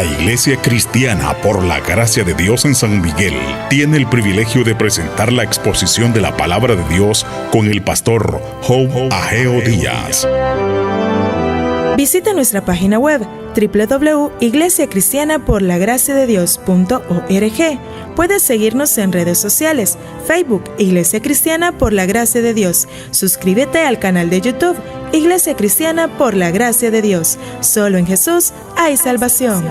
La Iglesia Cristiana por la Gracia de Dios en San Miguel tiene el privilegio de presentar la exposición de la Palabra de Dios con el pastor Job Ageo Díaz. Visita nuestra página web www.iglesiacristianaporlagraciadedios.org. Puedes seguirnos en redes sociales, Facebook Iglesia Cristiana por la Gracia de Dios. Suscríbete al canal de YouTube Iglesia Cristiana por la Gracia de Dios. Solo en Jesús hay salvación.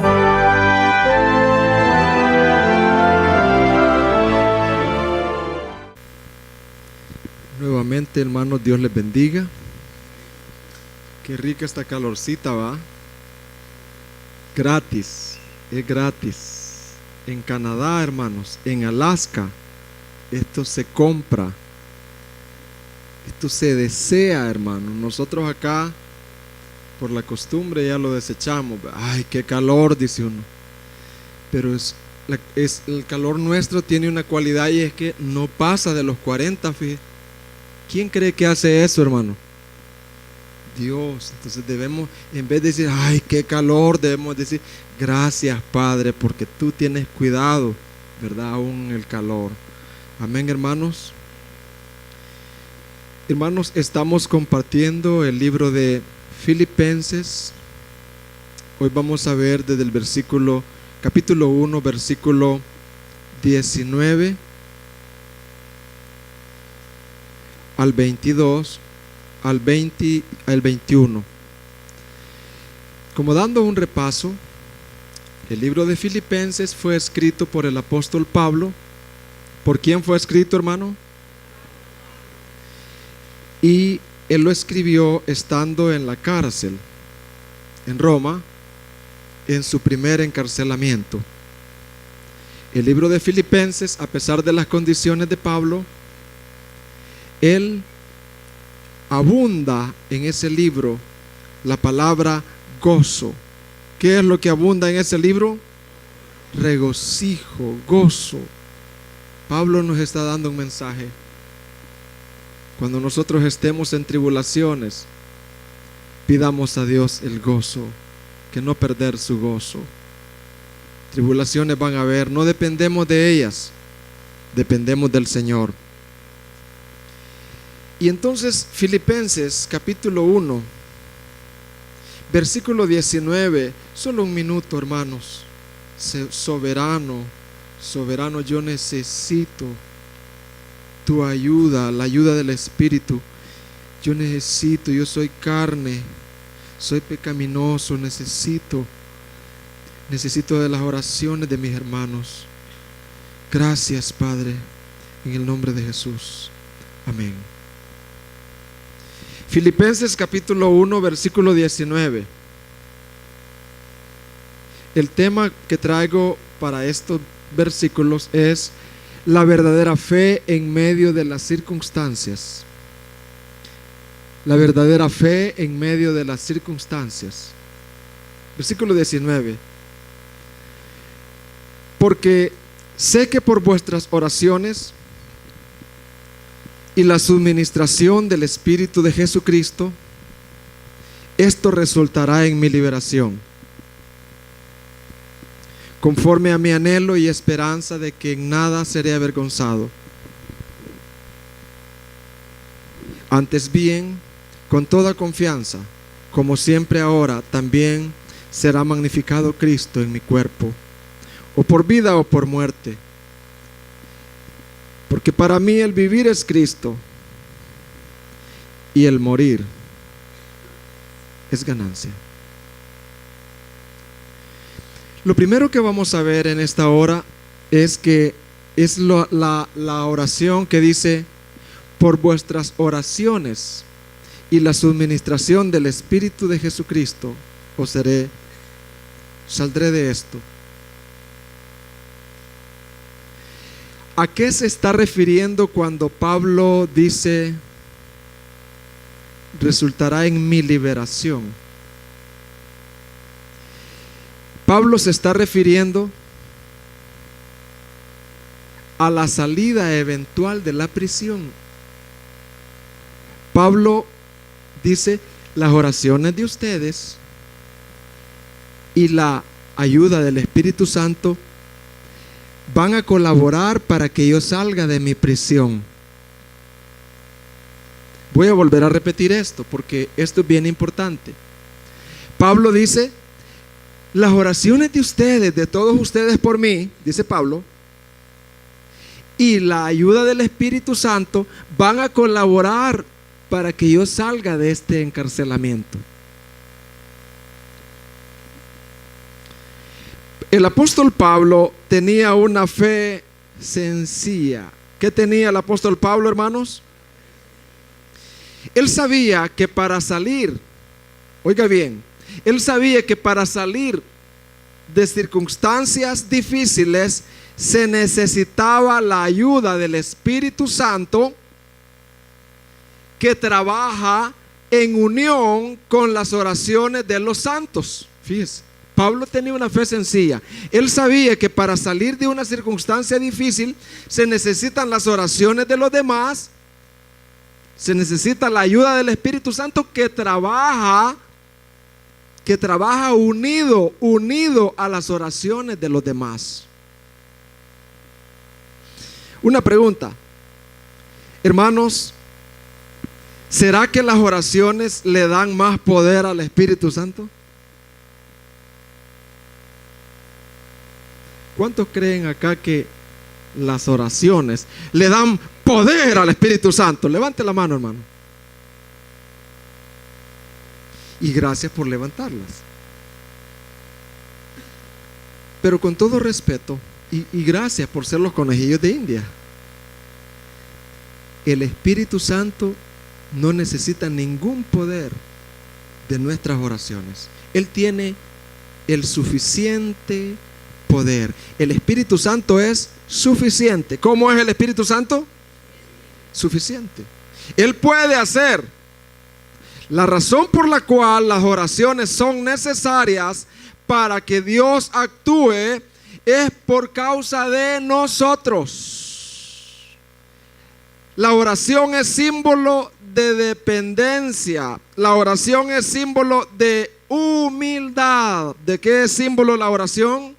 Nuevamente, hermanos, Dios les bendiga. Qué rica esta calorcita, ¿va? Gratis, es gratis. En Canadá, hermanos, en Alaska, esto se compra, esto se desea, hermanos. Nosotros acá, por la costumbre, ya lo desechamos. Ay, qué calor, dice uno. Pero el calor nuestro tiene una cualidad, y es que no pasa de los 40, fíjate. ¿Quién cree que hace eso, hermano? Dios. Entonces debemos, en vez de decir, ay, qué calor, debemos decir, gracias, Padre, porque tú tienes cuidado, ¿verdad? Aún en el calor. Amén, hermanos. Hermanos, estamos compartiendo el libro de Filipenses. Hoy vamos a ver desde el capítulo 1, versículo 19 al 22, al 21. Como dando un repaso, el libro de Filipenses fue escrito por el apóstol Pablo. ¿Por quién fue escrito, hermano? Y él lo escribió estando en la cárcel, en Roma, en su primer encarcelamiento. El libro de Filipenses, a pesar de las condiciones de Pablo, él abunda en ese libro la palabra gozo. ¿Qué es lo que abunda en ese libro? Regocijo, gozo. Pablo nos está dando un mensaje. Cuando nosotros estemos en tribulaciones, pidamos a Dios el gozo, que no perder su gozo. Tribulaciones van a haber, no dependemos de ellas, dependemos del Señor. Y entonces Filipenses capítulo 1, versículo 19, solo un minuto, hermanos. Soberano, yo necesito tu ayuda, la ayuda del Espíritu. Yo soy carne, soy pecaminoso, necesito de las oraciones de mis hermanos. Gracias, Padre, en el nombre de Jesús. Amén. Filipenses capítulo 1, versículo 19. El tema que traigo para estos versículos es la verdadera fe en medio de las circunstancias. La verdadera fe en medio de las circunstancias. Versículo 19. Porque sé que por vuestras oraciones y la suministración del Espíritu de Jesucristo, esto resultará en mi liberación, conforme a mi anhelo y esperanza de que en nada seré avergonzado. Antes bien, con toda confianza, como siempre ahora, también será magnificado Cristo en mi cuerpo, o por vida o por muerte. Porque para mí el vivir es Cristo y el morir es ganancia. Lo primero que vamos a ver en esta hora es que es la oración que dice: por vuestras oraciones y la suministración del Espíritu de Jesucristo saldré de esto. ¿A qué se está refiriendo cuando Pablo dice resultará en mi liberación? Pablo se está refiriendo a la salida eventual de la prisión. Pablo dice: las oraciones de ustedes y la ayuda del Espíritu Santo van a colaborar para que yo salga de mi prisión. Voy a volver a repetir esto porque esto es bien importante. Pablo dice, las oraciones de ustedes, de todos ustedes por mí, dice Pablo, y la ayuda del Espíritu Santo van a colaborar para que yo salga de este encarcelamiento. El apóstol Pablo tenía una fe sencilla. ¿Qué tenía el apóstol Pablo, hermanos? Él sabía que para salir, oiga bien, él sabía que para salir de circunstancias difíciles se necesitaba la ayuda del Espíritu Santo, que trabaja en unión con las oraciones de los santos. Fíjese, Pablo tenía una fe sencilla. Él sabía que para salir de una circunstancia difícil se necesitan las oraciones de los demás, se necesita la ayuda del Espíritu Santo que trabaja unido a las oraciones de los demás. Una pregunta, hermanos, ¿será que las oraciones le dan más poder al Espíritu Santo? ¿Cuántos creen acá que las oraciones le dan poder al Espíritu Santo? Levante la mano, hermano. Y gracias por levantarlas. Pero con todo respeto y gracias por ser los conejillos de India, el Espíritu Santo no necesita ningún poder de nuestras oraciones. Él tiene el suficiente poder. El Espíritu Santo es suficiente. ¿Cómo es el Espíritu Santo? Suficiente. Él puede hacer. La razón por la cual las oraciones son necesarias para que Dios actúe es por causa de nosotros. La oración es símbolo de dependencia. La oración es símbolo de humildad. ¿De qué es símbolo la oración?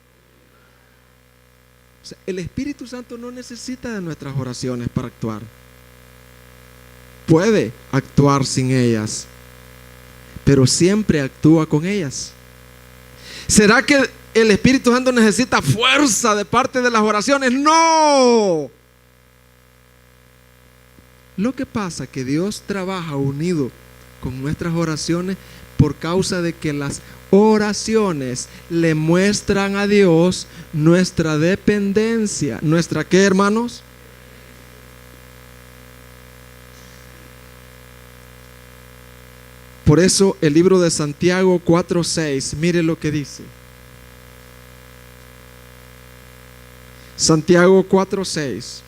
O sea, el Espíritu Santo no necesita de nuestras oraciones para actuar. Puede actuar sin ellas, pero siempre actúa con ellas. ¿Será que el Espíritu Santo necesita fuerza de parte de las oraciones? No. Lo que pasa es que Dios trabaja unido con nuestras oraciones por causa de que las oraciones le muestran a Dios nuestra dependencia. ¿Nuestra qué, hermanos? Por eso el libro de Santiago 4:6, mire lo que dice. Santiago 4:6.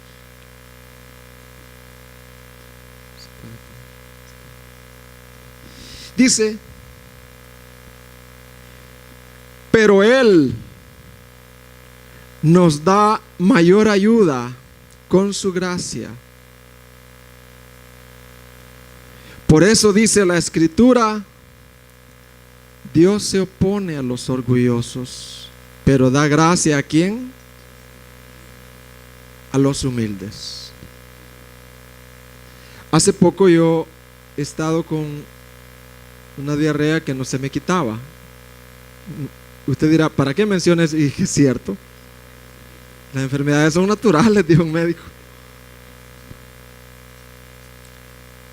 Dice, pero Él nos da mayor ayuda con su gracia. Por eso dice la Escritura, Dios se opone a los orgullosos, pero da gracia ¿a quién? A los humildes. Hace poco yo he estado con una diarrea que no se me quitaba. Usted dirá, ¿para qué mencionas? Y es cierto, las enfermedades son naturales, dijo un médico.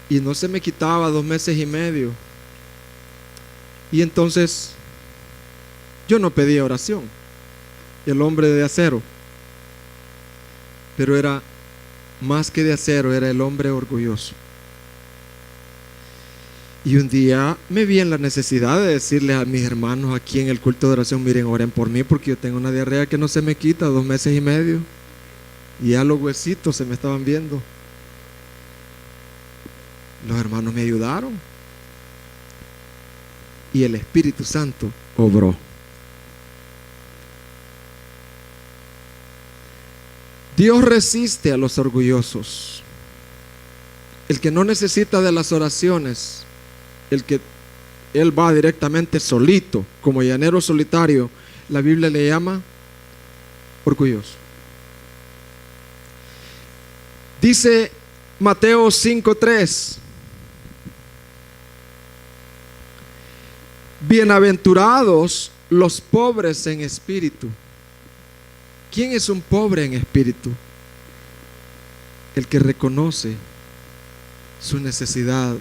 Y no se me quitaba 2 meses y medio. Y entonces yo no pedía oración. El hombre de acero. Pero era más que de acero, era el hombre orgulloso. Y un día me vi en la necesidad de decirles a mis hermanos aquí en el culto de oración, miren, oren por mí porque yo tengo una diarrea que no se me quita 2 meses y medio. Y ya los huesitos se me estaban viendo. Los hermanos me ayudaron y el Espíritu Santo obró. Dios resiste a los orgullosos. El que no necesita de las oraciones, el que él va directamente solito, como llanero solitario, la Biblia le llama orgulloso. Dice Mateo 5:3: bienaventurados los pobres en espíritu. ¿Quién es un pobre en espíritu? El que reconoce su necesidad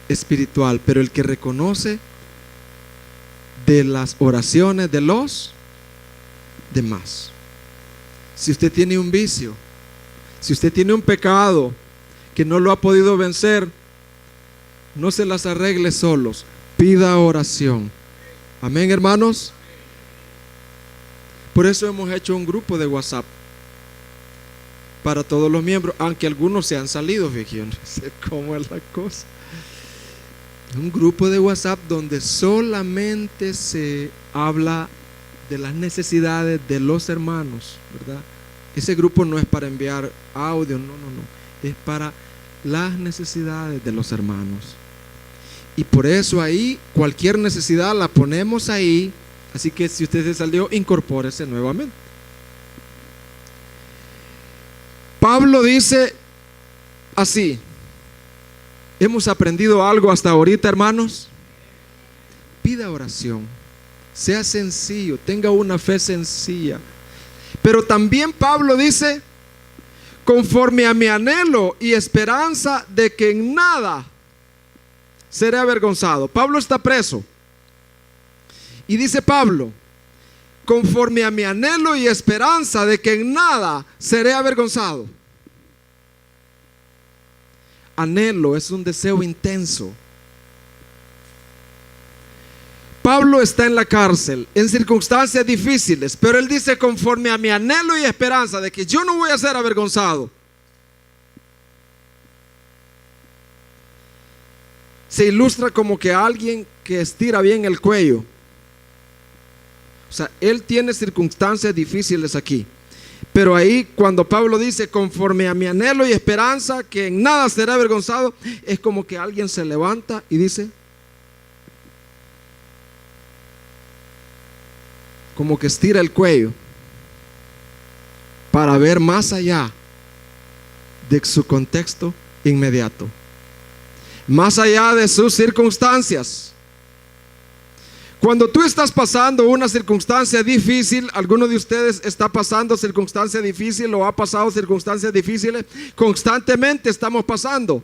espiritual, pero el que reconoce de las oraciones de los demás. Si usted tiene un vicio, si usted tiene un pecado que no lo ha podido vencer, no se las arregle solos, pida oración. Amén, hermanos. Por eso hemos hecho un grupo de WhatsApp para todos los miembros, aunque algunos se han salido, fíjense, yo no sé cómo es la cosa. Un grupo de WhatsApp donde solamente se habla de las necesidades de los hermanos, ¿verdad? Ese grupo no es para enviar audio, no, es para las necesidades de los hermanos. Y por eso ahí cualquier necesidad la ponemos ahí. Así que si usted se salió, incorpórese nuevamente. Pablo dice así: ¿hemos aprendido algo hasta ahorita, hermanos? Pida oración, sea sencillo, tenga una fe sencilla. Pero también Pablo dice: conforme a mi anhelo y esperanza de que en nada seré avergonzado. Pablo está preso. Y dice Pablo: conforme a mi anhelo y esperanza de que en nada seré avergonzado. Anhelo es un deseo intenso. Pablo está en la cárcel, en circunstancias difíciles, pero él dice: conforme a mi anhelo y esperanza de que yo no voy a ser avergonzado. Se ilustra como que alguien que estira bien el cuello. O sea, él tiene circunstancias difíciles aquí, pero ahí cuando Pablo dice: conforme a mi anhelo y esperanza que en nada será avergonzado, es como que alguien se levanta y dice, como que estira el cuello para ver más allá de su contexto inmediato, más allá de sus circunstancias. Cuando tú estás pasando una circunstancia difícil, alguno de ustedes está pasando circunstancia difícil o ha pasado circunstancias difíciles, constantemente estamos pasando.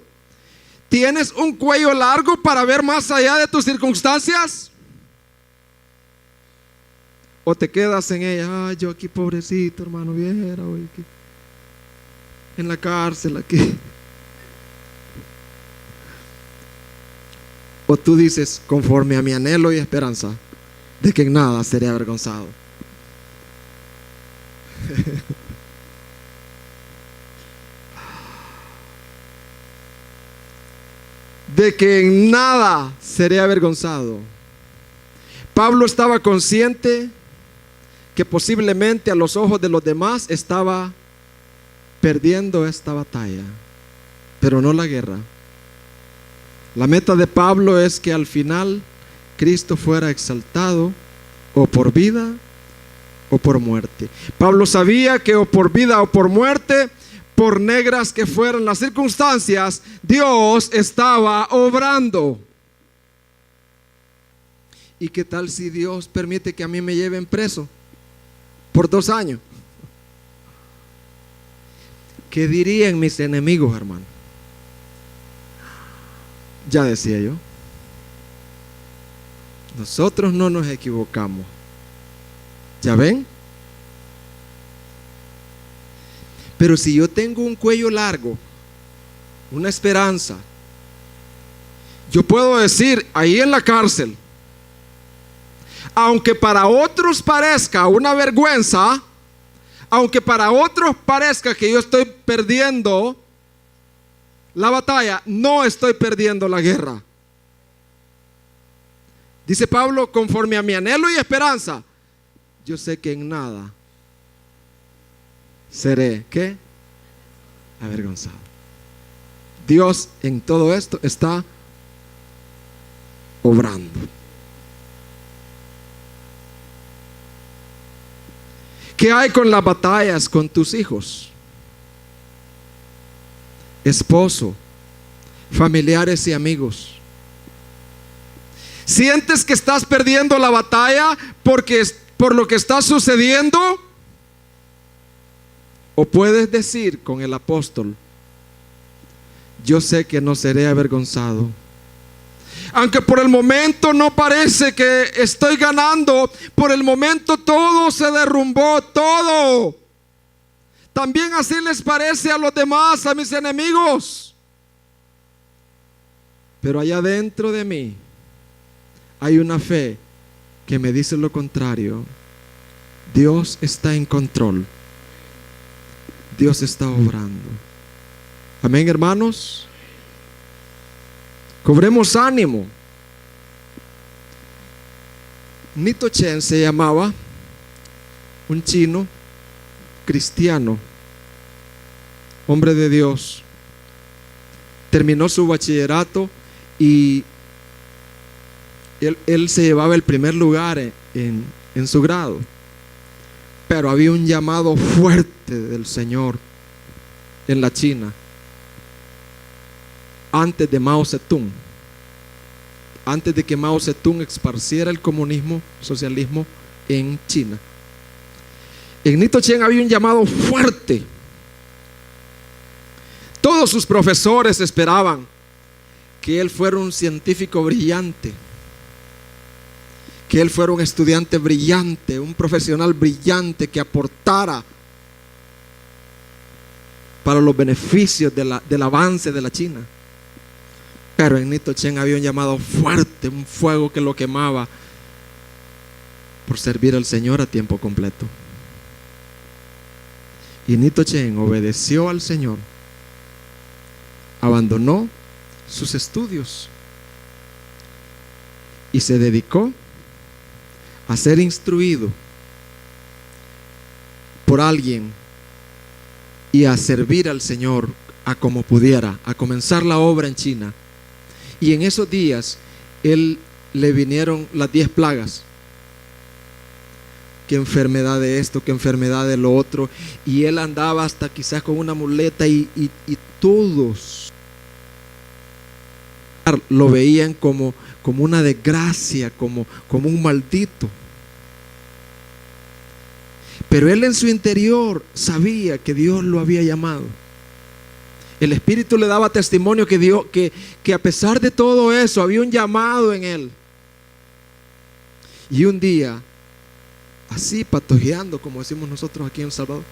¿Tienes un cuello largo para ver más allá de tus circunstancias? ¿O te quedas en ella? Ay, yo aquí pobrecito, hermano, viera hoy aquí en la cárcel aquí. O tú dices: conforme a mi anhelo y esperanza de que en nada seré avergonzado. De que en nada seré avergonzado. Pablo estaba consciente que posiblemente a los ojos de los demás estaba perdiendo esta batalla, pero no la guerra. La meta de Pablo es que al final Cristo fuera exaltado, o por vida o por muerte. Pablo sabía que o por vida o por muerte, por negras que fueran las circunstancias, Dios estaba obrando. ¿Y qué tal si Dios permite que a mí me lleven preso por 2 años? ¿Qué dirían mis enemigos, hermano? Ya decía yo, nosotros no nos equivocamos. ¿Ya ven? Pero si yo tengo un cuello largo, una esperanza, yo puedo decir ahí en la cárcel, aunque para otros parezca una vergüenza, aunque para otros parezca que yo estoy perdiendo la batalla, no estoy perdiendo la guerra. Dice Pablo: conforme a mi anhelo y esperanza, yo sé que en nada seré, ¿qué? Avergonzado. Dios en todo esto está obrando. ¿Qué hay con las batallas con tus hijos, esposo, familiares y amigos? ¿Sientes que estás perdiendo la batalla por lo que está sucediendo? ¿O puedes decir con el apóstol: yo sé que no seré avergonzado? Aunque por el momento no parece que estoy ganando, por el momento todo se derrumbó, todo. También así les parece a los demás, a mis enemigos. Pero allá dentro de mí hay una fe que me dice lo contrario. Dios está en control. Dios está obrando. Amén, hermanos. Cobremos ánimo. Nito Chen se llamaba, un chino cristiano, hombre de Dios. Terminó su bachillerato y él se llevaba el primer lugar en su grado. Pero había un llamado fuerte del Señor en la China, antes de Mao Zedong, antes de que Mao Zedong esparciera el comunismo, socialismo en China. En Nito Chen había un llamado fuerte. Todos sus profesores esperaban que él fuera un científico brillante, que él fuera un estudiante brillante, un profesional brillante que aportara para los beneficios del avance de la China. Pero en Nito Chen había un llamado fuerte, un fuego que lo quemaba por servir al Señor a tiempo completo. Y Nito Chen obedeció al Señor, abandonó sus estudios y se dedicó a ser instruido por alguien y a servir al Señor a como pudiera, a comenzar la obra en China. Y en esos días él le vinieron las 10 plagas. Qué enfermedad de esto, qué enfermedad de lo otro. Y él andaba hasta quizás con una muleta y todos lo veían como una desgracia, como un maldito. Pero él en su interior sabía que Dios lo había llamado. El Espíritu le daba testimonio que a pesar de todo eso había un llamado en él. Y un día, así patojeando, como decimos nosotros aquí en El Salvador,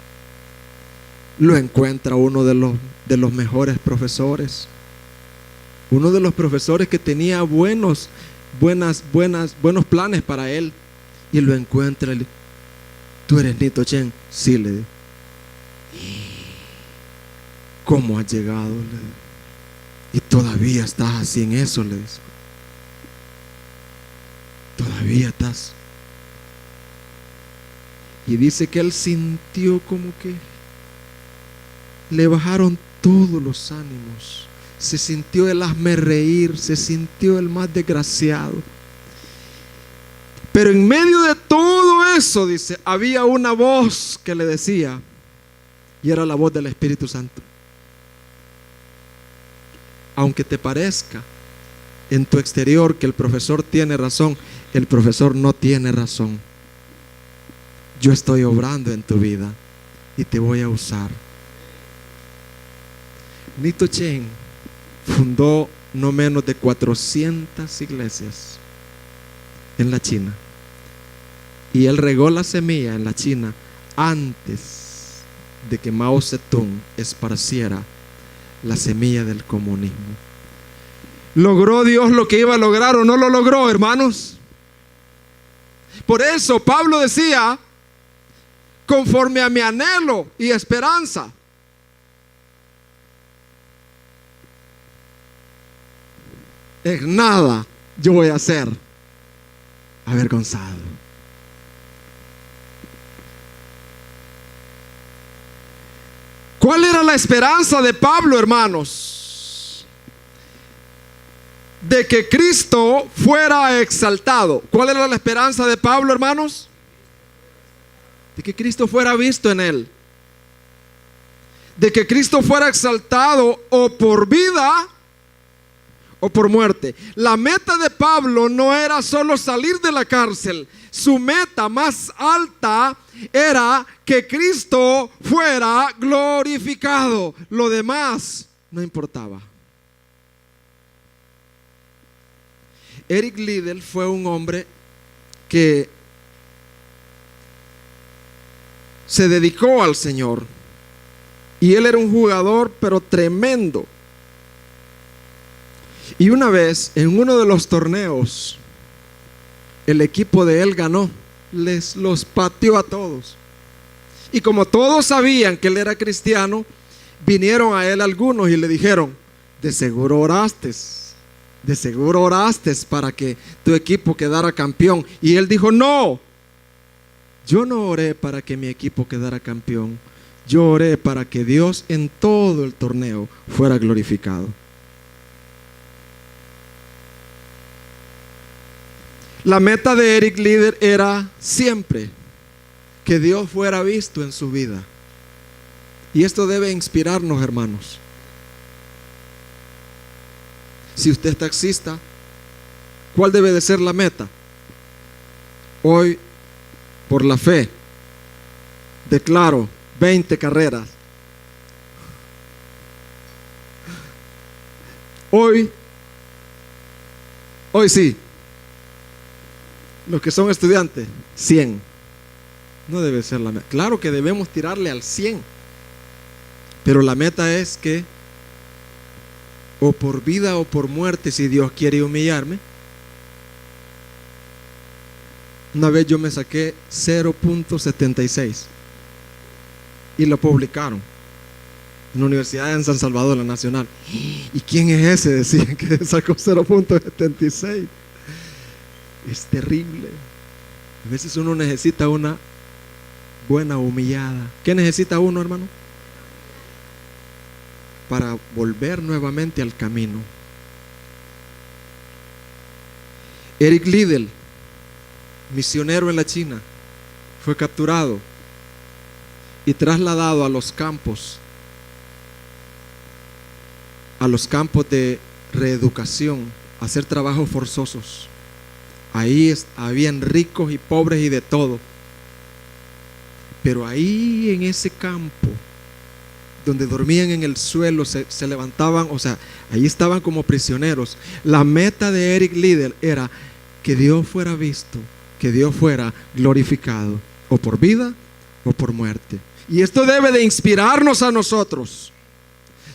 lo encuentra uno de los mejores profesores. Uno de los profesores que tenía buenos planes para él. Y lo encuentra. ¿Tú eres Nito Chen? Sí, le dijo. ¿Cómo has llegado? Le dijo. Y todavía estás así en eso, le dice. Todavía estás. Y dice que él sintió como que le bajaron todos los ánimos. Se sintió el hazme reír, se sintió el más desgraciado. Pero en medio de todo eso, dice, había una voz que le decía, y era la voz del Espíritu Santo. Aunque te parezca en tu exterior que el profesor tiene razón, el profesor no tiene razón. Yo estoy obrando en tu vida y te voy a usar. Nito Chen fundó no menos de 400 iglesias en la China. Y él regó la semilla en la China antes de que Mao Zedong esparciera la semilla del comunismo. ¿Logró Dios lo que iba a lograr o no lo logró, hermanos? Por eso Pablo decía, conforme a mi anhelo y esperanza. En nada yo voy a ser avergonzado. ¿Cuál era la esperanza de Pablo, hermanos? De que Cristo fuera exaltado. ¿Cuál era la esperanza de Pablo, hermanos? de que Cristo fuera visto en él, de que Cristo fuera exaltado o por vida o por muerte. La meta de Pablo no era solo salir de la cárcel. Su meta más alta era que Cristo fuera glorificado. Lo demás no importaba. Eric Liddell fue un hombre que se dedicó al Señor. Y él era un jugador, pero tremendo. Y una vez, en uno de los torneos, el equipo de él ganó. Los pateó a todos. Y como todos sabían que él era cristiano, vinieron a él algunos y le dijeron: de seguro oraste para que tu equipo quedara campeón. Y él dijo: no, yo no oré para que mi equipo quedara campeón. Yo oré para que Dios en todo el torneo fuera glorificado. La meta de Eric Liddell era siempre que Dios fuera visto en su vida. Y esto debe inspirarnos, hermanos. Si usted es taxista, ¿cuál debe de ser la meta? Hoy, por la fe, declaro 20 carreras. Hoy sí. Los que son estudiantes, 100. No debe ser la meta. Claro que debemos tirarle al 100. Pero la meta es que, o por vida o por muerte, si Dios quiere humillarme. Una vez yo me saqué 0.76 y lo publicaron en la Universidad de San Salvador, la Nacional. ¿Y quién es ese? Decían que sacó 0.76. Es terrible. A veces uno necesita una buena humillada. ¿Qué necesita uno, hermano? Para volver nuevamente al camino. Eric Liddell, misionero en la China, fue capturado y trasladado a los campos de reeducación, a hacer trabajos forzosos. Ahí habían ricos y pobres y de todo. Pero ahí en ese campo, donde dormían en el suelo, se levantaban, o sea, ahí estaban como prisioneros. La meta de Eric Liddell era que Dios fuera visto, que Dios fuera glorificado, o por vida o por muerte. Y esto debe de inspirarnos a nosotros.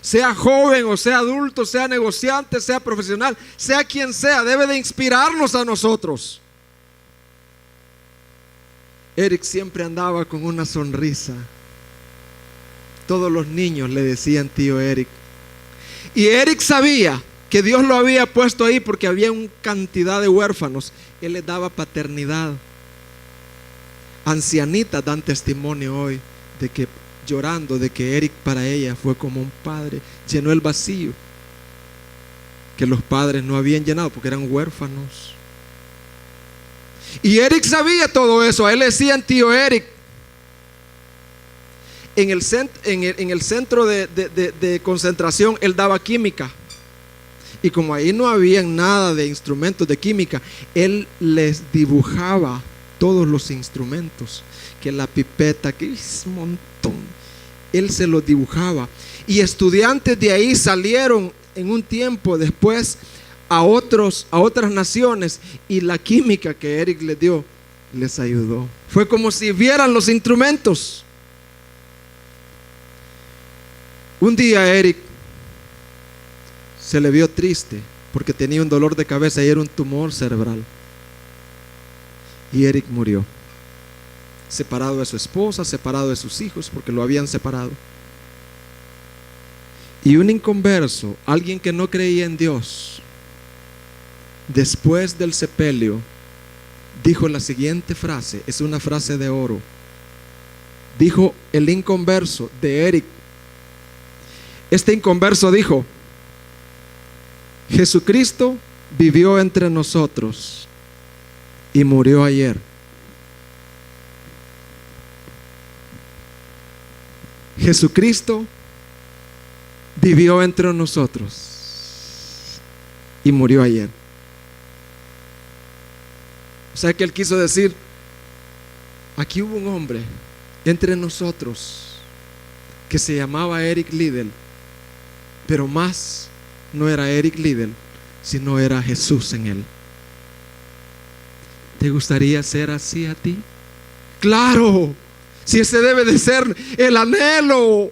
Sea joven o sea adulto, sea negociante, sea profesional, sea quien sea, debe de inspirarnos a nosotros. Eric siempre andaba con una sonrisa. Todos los niños le decían tío Eric. Y Eric sabía que Dios lo había puesto ahí porque había una cantidad de huérfanos. Él les daba paternidad. Ancianitas dan testimonio hoy de que, llorando, de que Eric para ella fue como un padre. Llenó el vacío que los padres no habían llenado porque eran huérfanos. Y Eric sabía todo eso. A él le decían tío Eric. En el centro de concentración él daba química. Y como ahí no había nada de instrumentos de química, él les dibujaba todos los instrumentos. Que la pipeta, que es un montón. Él se los dibujaba. Y estudiantes de ahí salieron en un tiempo después a otras naciones. Y la química que Eric les dio les ayudó. Fue como si vieran los instrumentos. Un día Eric se le vio triste porque tenía un dolor de cabeza y era un tumor cerebral. Y Eric murió. Separado de su esposa, separado de sus hijos, porque lo habían separado. Y un inconverso, alguien que no creía en Dios, después del sepelio, dijo la siguiente frase. Es una frase de oro. Dijo el inconverso de Eric. Este inconverso dijo: Jesucristo vivió entre nosotros y murió ayer. Jesucristo vivió entre nosotros y murió ayer. O sea que él quiso decir, aquí hubo un hombre entre nosotros que se llamaba Eric Liddell, pero más no era Eric Liddell, sino era Jesús en él. ¿Te gustaría ser así a ti? Claro, si ese debe de ser el anhelo.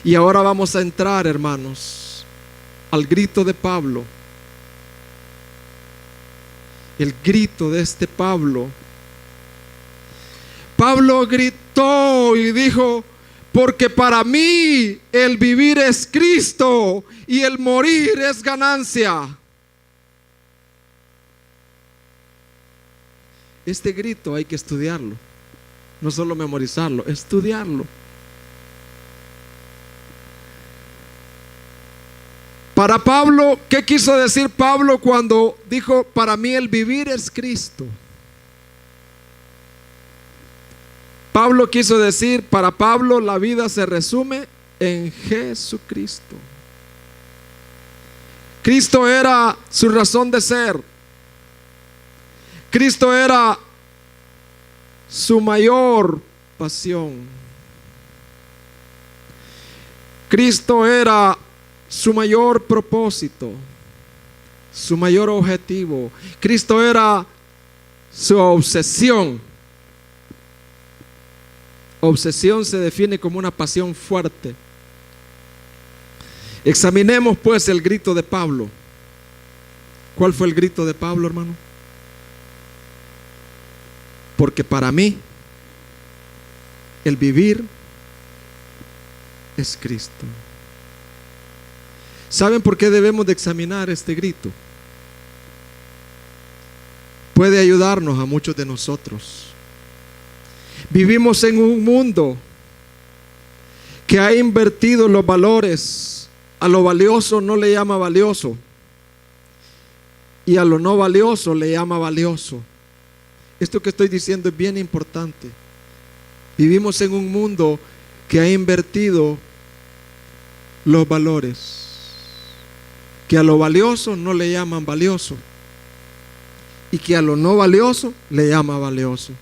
Y ahora vamos a entrar, hermanos, al grito de Pablo. El grito de este Pablo. Pablo gritó y dijo, porque para mí el vivir es Cristo y el morir es ganancia. Este grito hay que estudiarlo, no solo memorizarlo, estudiarlo. Para Pablo, ¿qué quiso decir Pablo cuando dijo, para mí el vivir es Cristo? Pablo quiso decir, para Pablo la vida se resume en Jesucristo. Cristo era su razón de ser. Cristo era su mayor pasión. Cristo era su mayor propósito, su mayor objetivo. Cristo era su obsesión. Obsesión se define como una pasión fuerte. Examinemos pues el grito de Pablo. ¿Cuál fue el grito de Pablo, hermano? Porque para mí el vivir es Cristo. ¿Saben por qué debemos de examinar este grito? Puede ayudarnos a muchos de nosotros. Vivimos en un mundo que ha invertido los valores. A lo valioso no le llama valioso, y a lo no valioso le llama valioso. Esto que estoy diciendo es bien importante. Vivimos en un mundo que ha invertido los valores, que a lo valioso no le llaman valioso y que a lo no valioso le llama valioso.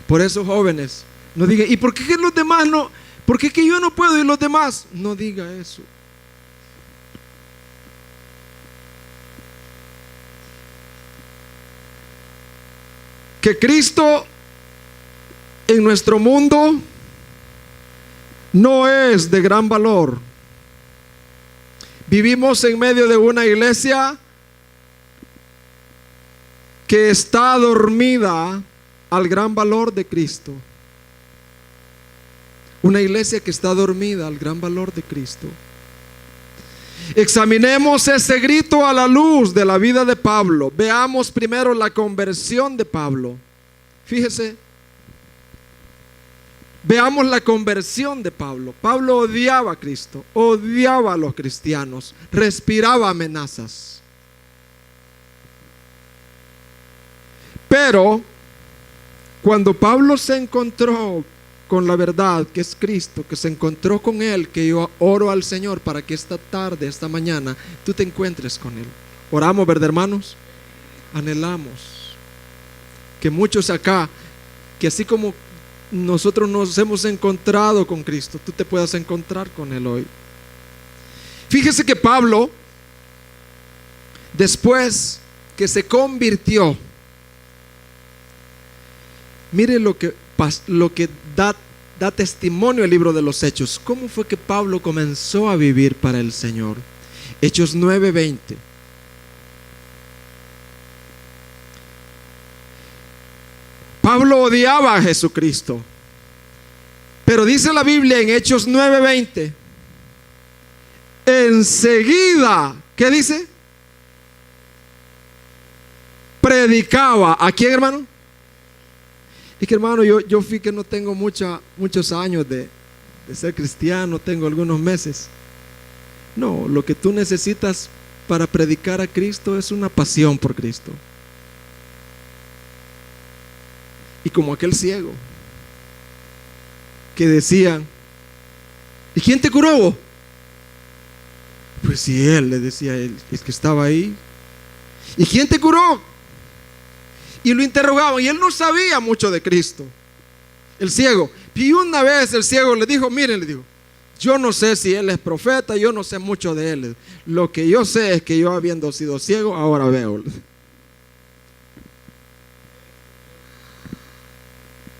Por eso, jóvenes, no digan, ¿y por qué los demás no? ¿Por qué que yo no puedo y los demás? No diga eso. Que Cristo en nuestro mundo no es de gran valor. Vivimos en medio de una iglesia que está dormida al gran valor de Cristo. Una iglesia que está dormida al gran valor de Cristo. Examinemos ese grito a la luz de la vida de Pablo. Veamos primero la conversión de Pablo. Fíjese. Veamos la conversión de Pablo. Pablo odiaba a Cristo, odiaba a los cristianos, respiraba amenazas. Pero cuando Pablo se encontró con la verdad que es Cristo, que se encontró con Él, que yo oro al Señor para que esta tarde, esta mañana, tú te encuentres con Él. Oramos, ¿verdad, hermanos? Anhelamos que muchos acá, que así como nosotros nos hemos encontrado con Cristo, tú te puedas encontrar con Él hoy. Fíjese que Pablo, después que se convirtió, mire lo que da testimonio el libro de los Hechos. ¿Cómo fue que Pablo comenzó a vivir para el Señor? Hechos 9:20. Pablo odiaba a Jesucristo, pero dice la Biblia en Hechos 9:20, enseguida, ¿qué dice? Predicaba. ¿A quién, hermano? Es que, hermano, yo fui que no tengo muchos años de ser cristiano, tengo algunos meses. No, lo que tú necesitas para predicar a Cristo es una pasión por Cristo. Y como aquel ciego que decían: ¿y quién te curó vos? Pues si él, le decía él, es que estaba ahí. ¿Y quién te curó? Y lo interrogaban, y él no sabía mucho de Cristo, el ciego. Y una vez el ciego le dijo: miren, le dijo, yo no sé si él es profeta, yo no sé mucho de él. Lo que yo sé es que yo, habiendo sido ciego, ahora veo.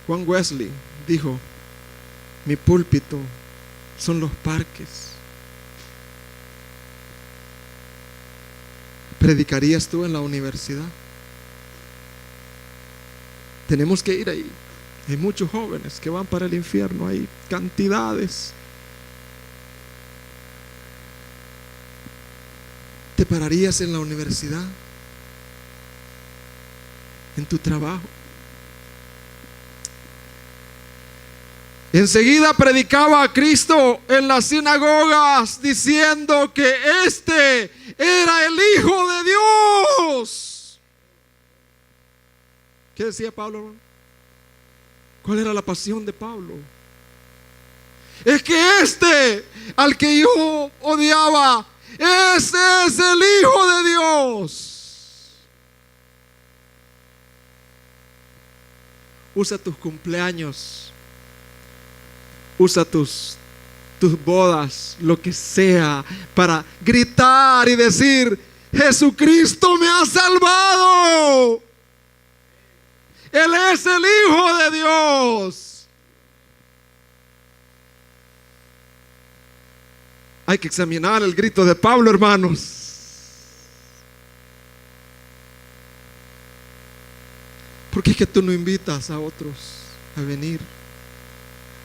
Juan Wesley dijo: mi púlpito son los parques. ¿Predicarías tú en la universidad? Tenemos que ir ahí. Hay muchos jóvenes que van para el infierno, hay cantidades. ¿Te pararías en la universidad? ¿En tu trabajo? Enseguida predicaba a Cristo en las sinagogas diciendo que este era el Hijo de Dios. ¿Qué decía Pablo? ¿Cuál era la pasión de Pablo? Es que este al que yo odiaba, ese es el Hijo de Dios. Usa tus cumpleaños, usa tus bodas, lo que sea, para gritar y decir: Jesucristo me ha salvado. Él es el Hijo de Dios. Hay que examinar el grito de Pablo, hermanos. ¿Por qué es que tú no invitas a otros a venir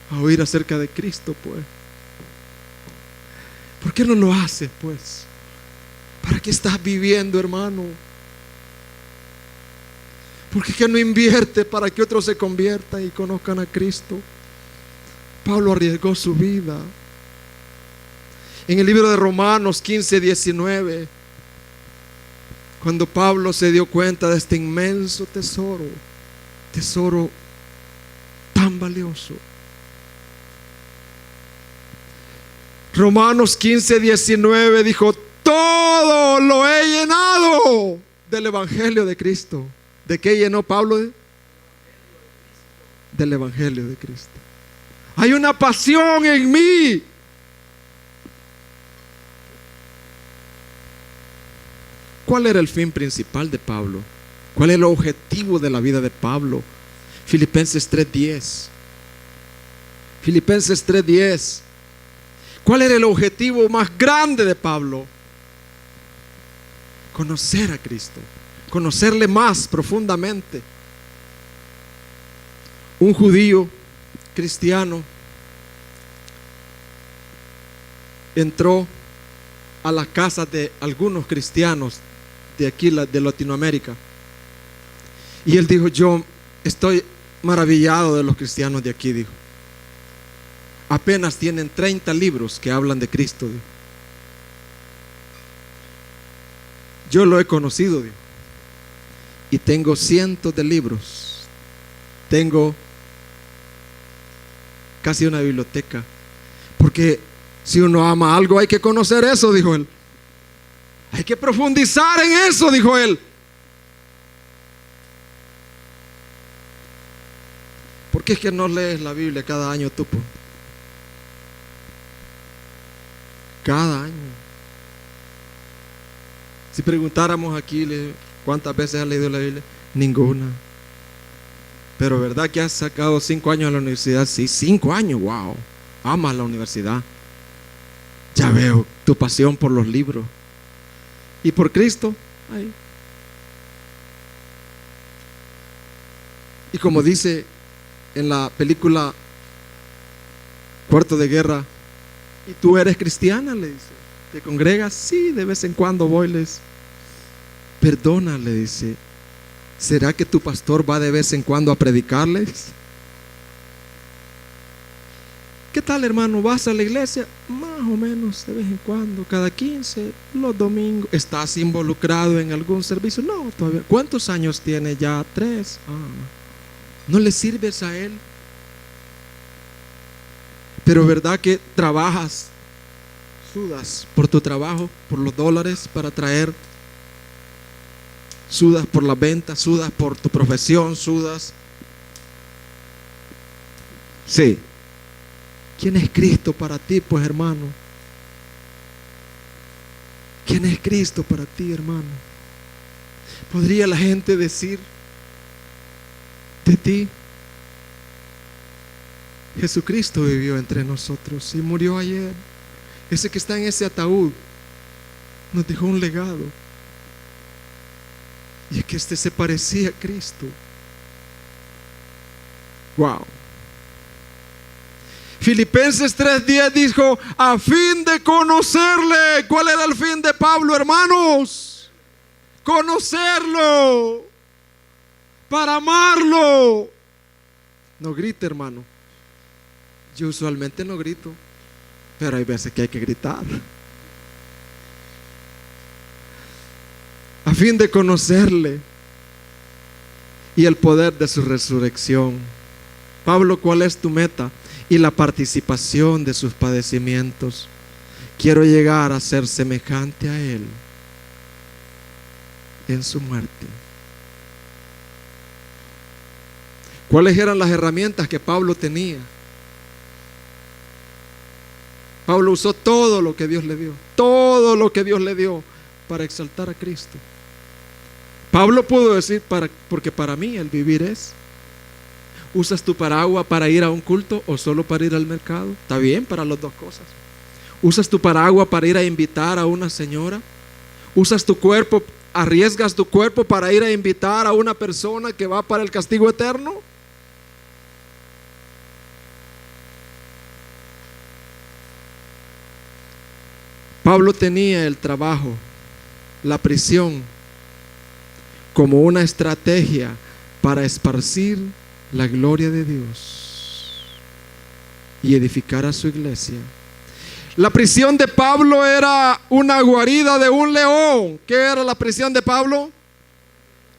a oír acerca de Cristo, pues? ¿Por qué no lo haces, pues? ¿Para qué estás viviendo, hermano? ¿Por qué es que no invierte para que otros se conviertan y conozcan a Cristo? Pablo arriesgó su vida. En el libro de Romanos 15:19, cuando Pablo se dio cuenta de este inmenso tesoro tan valioso. Romanos 15:19 dijo: todo lo he llenado del Evangelio de Cristo. ¿De qué llenó Pablo? Del Evangelio de Cristo. Hay una pasión en mí. ¿Cuál era el fin principal de Pablo? ¿Cuál era el objetivo de la vida de Pablo? Filipenses 3:10. Filipenses 3:10. ¿Cuál era el objetivo más grande de Pablo? Conocer a Cristo, conocerle más profundamente. Un judío cristiano entró a la casa de algunos cristianos de aquí, de Latinoamérica, y él dijo: yo estoy maravillado de los cristianos de aquí, dijo. Apenas tienen 30 libros que hablan de Cristo, dijo. Yo lo he conocido, dijo, y tengo cientos de libros. Tengo casi una biblioteca, porque si uno ama algo hay que conocer eso, dijo él. Hay que profundizar en eso, dijo él. ¿Por qué es que no lees la Biblia cada año tú? Cada año. Si preguntáramos aquí cuántas veces has leído la Biblia, ninguna. Pero ¿verdad que has sacado 5 años en la universidad? Sí, 5 años, wow. Amas la universidad. Ya veo tu pasión por los libros. ¿Y por Cristo? Ahí. Y como dice en la película Cuarto de Guerra: ¿y tú eres cristiana?, le dice. ¿Te congregas? Sí, de vez en cuando voy, les. Perdona, le dice. ¿Será que tu pastor va de vez en cuando a predicarles? ¿Qué tal, hermano? ¿Vas a la iglesia? Más o menos de vez en cuando, cada 15, los domingos. ¿Estás involucrado en algún servicio? No, todavía. ¿Cuántos años tiene ya? 3. ¿No le sirves a Él? Pero ¿verdad que trabajas, sudas por tu trabajo, por los dólares para traer? Sudas por las ventas, sudas por tu profesión, sudas. Sí. ¿Quién es Cristo para ti, pues, hermano? ¿Quién es Cristo para ti, hermano? ¿Podría la gente decir de ti? Jesucristo vivió entre nosotros y murió ayer. Ese que está en ese ataúd nos dejó un legado. Y es que este se parecía a Cristo. Wow. Filipenses 3:10 dijo, a fin de conocerle. ¿Cuál era el fin de Pablo, hermanos? Conocerlo, para amarlo. No grite, hermano. Yo usualmente no grito, pero hay veces que hay que gritar. A fin de conocerle y el poder de su resurrección. Pablo, ¿cuál es tu meta? Y la participación de sus padecimientos. Quiero llegar a ser semejante a Él en su muerte. ¿Cuáles eran las herramientas que Pablo tenía? Pablo usó todo lo que Dios le dio, todo lo que Dios le dio para exaltar a Cristo. Pablo pudo decir, porque para mí el vivir es. ¿Usas tu paraguas para ir a un culto o solo para ir al mercado? Está bien, para las dos cosas. ¿Usas tu paraguas para ir a invitar a una señora? ¿Usas tu cuerpo, arriesgas tu cuerpo para ir a invitar a una persona que va para el castigo eterno? Pablo tenía el trabajo, la prisión, como una estrategia para esparcir la gloria de Dios y edificar a su iglesia. La prisión de Pablo era una guarida de un león. ¿Qué era la prisión de Pablo?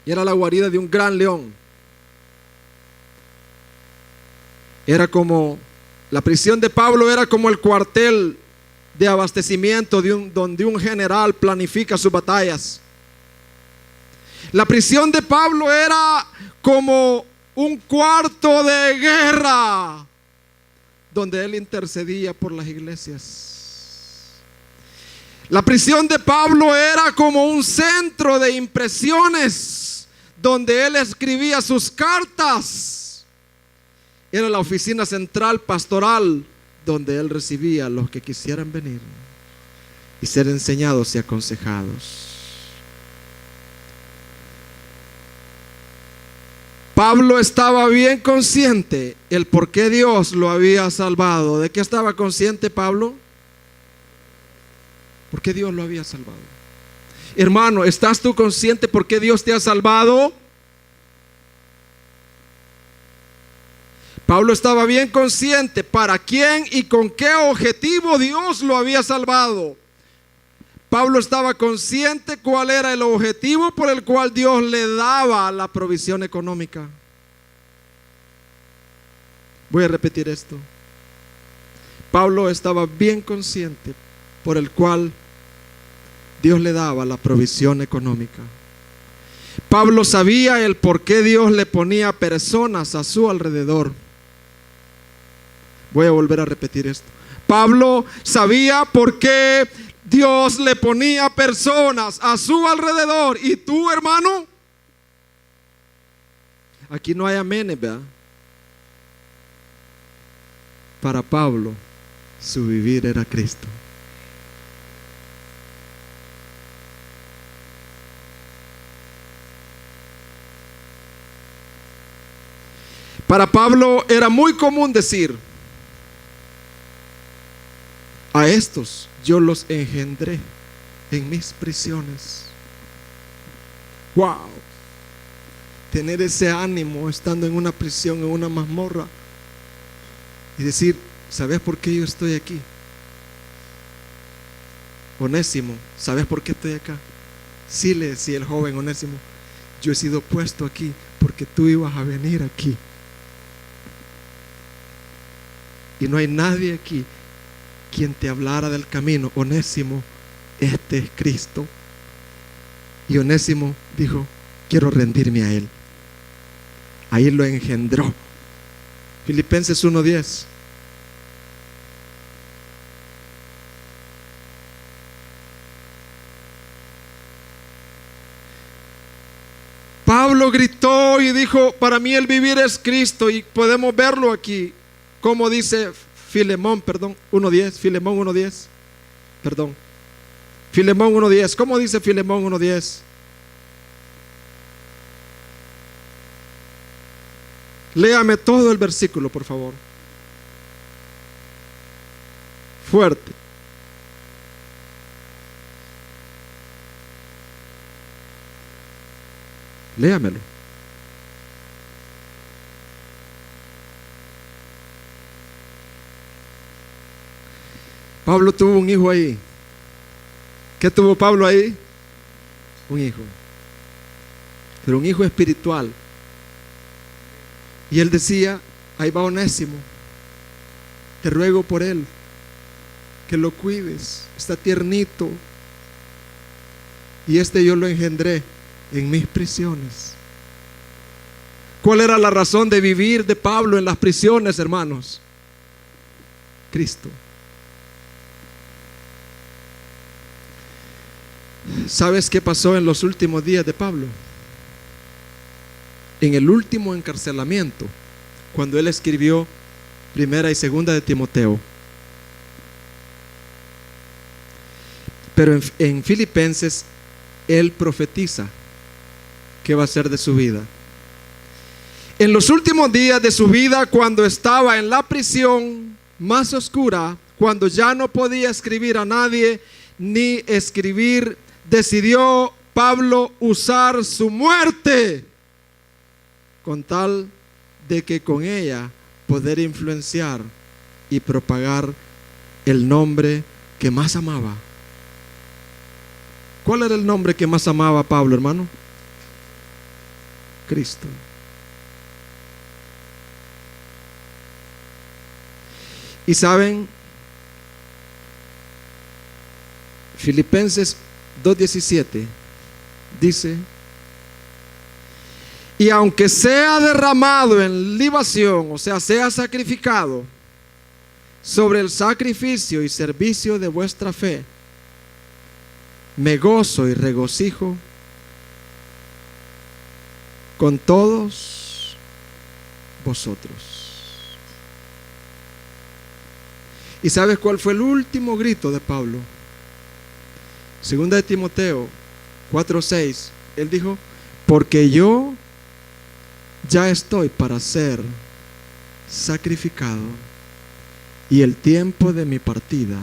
Era la guarida de un gran león. La prisión de Pablo era como el cuartel de abastecimiento donde un general planifica sus batallas. La prisión de Pablo era como un cuarto de guerra donde él intercedía por las iglesias. La prisión de Pablo era como un centro de impresiones donde él escribía sus cartas. Era la oficina central pastoral donde él recibía a los que quisieran venir y ser enseñados y aconsejados. Pablo estaba bien consciente el por qué Dios lo había salvado. ¿De qué estaba consciente Pablo? ¿Por qué Dios lo había salvado? Hermano, ¿estás tú consciente por qué Dios te ha salvado? Pablo estaba bien consciente para quién y con qué objetivo Dios lo había salvado. Pablo estaba consciente cuál era el objetivo por el cual Dios le daba la provisión económica. Voy a repetir esto. Pablo estaba bien consciente por el cual Dios le daba la provisión económica. Pablo sabía el por qué Dios le ponía personas a su alrededor. Voy a volver a repetir esto. Pablo sabía por qué Dios le ponía personas a su alrededor. ¿Y tú, hermano? Aquí no hay aménes, ¿verdad? Para Pablo, su vivir era Cristo. Para Pablo era muy común decir: a estos yo los engendré en mis prisiones. Wow. Tener ese ánimo estando en una prisión, en una mazmorra, y decir: ¿sabes por qué yo estoy aquí? Onésimo, ¿sabes por qué estoy acá? Sí, le decía el joven Onésimo: yo he sido puesto aquí porque tú ibas a venir aquí y no hay nadie aquí quien te hablara del camino. Onésimo, este es Cristo. Y Onésimo dijo, quiero rendirme a Él. Ahí lo engendró. Filipenses 1:10. Pablo gritó y dijo, para mí el vivir es Cristo. Y podemos verlo aquí, como dice Filemón 1:10. Filemón 1:10. Filemón 1:10. ¿Cómo dice Filemón 1:10? Léame todo el versículo, por favor. Fuerte. Léamelo. Pablo tuvo un hijo ahí. ¿Qué tuvo Pablo ahí? Un hijo. Pero un hijo espiritual. Y él decía, ahí va Onésimo, te ruego por él, que lo cuides, está tiernito. Y yo lo engendré en mis prisiones. ¿Cuál era la razón de vivir de Pablo en las prisiones, hermanos? Cristo. ¿Sabes qué pasó en los últimos días de Pablo? En el último encarcelamiento, cuando él escribió Primera y Segunda de Timoteo. Pero en Filipenses, él profetiza qué va a ser de su vida. En los últimos días de su vida, cuando estaba en la prisión más oscura, cuando ya no podía escribir a nadie ni escribir, decidió Pablo usar su muerte con tal de que con ella poder influenciar y propagar el nombre que más amaba. ¿Cuál era el nombre que más amaba Pablo, hermano? Cristo. Y saben, Filipenses 2:17 dice, y aunque sea derramado en libación, o sea sacrificado sobre el sacrificio y servicio de vuestra fe, me gozo y regocijo con todos vosotros. ¿Y sabes cuál fue el último grito de Pablo? Segunda de Timoteo 4:6. Él dijo, porque yo ya estoy para ser sacrificado y el tiempo de mi partida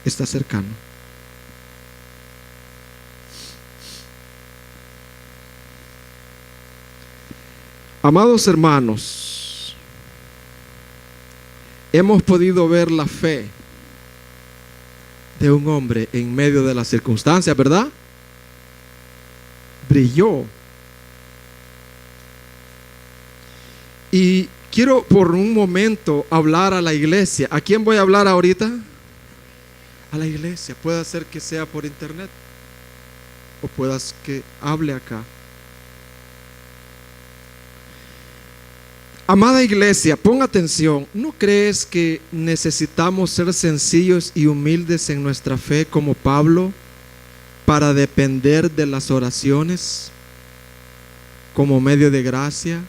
está cercano. Amados hermanos, hemos podido ver la fe de un hombre en medio de las circunstancias, ¿verdad? Brilló. Y quiero por un momento hablar a la iglesia. ¿A quién voy a hablar ahorita? A la iglesia. Puede ser que sea por internet o puedas que hable acá. Amada iglesia, pon atención. ¿No crees que necesitamos ser sencillos y humildes en nuestra fe como Pablo para depender de las oraciones como medio de gracia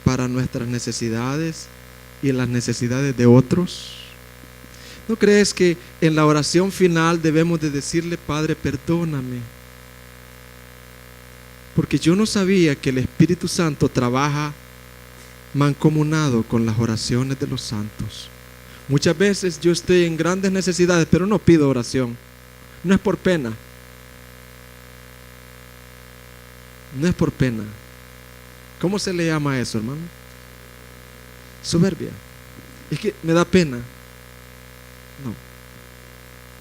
para nuestras necesidades y en las necesidades de otros? ¿No crees que en la oración final debemos de decirle, Padre, perdóname? Porque yo no sabía que el Espíritu Santo trabaja mancomunado con las oraciones de los santos. Muchas veces yo estoy en grandes necesidades, pero no pido oración. No es por pena. No es por pena. ¿Cómo se le llama a eso, hermano? Soberbia. Es que me da pena. No,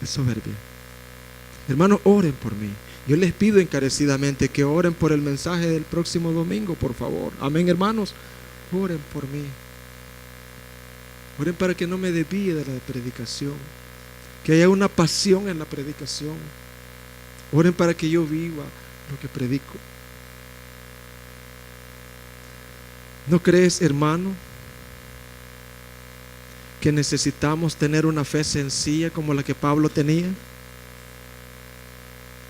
es soberbia. Hermanos, oren por mí. Yo les pido encarecidamente que oren por el mensaje del próximo domingo, por favor. Amén, hermanos. Oren por mí. Oren para que no me desvíe de la predicación, que haya una pasión en la predicación. Oren para que yo viva lo que predico. ¿No crees, hermano, que necesitamos tener una fe sencilla como la que Pablo tenía?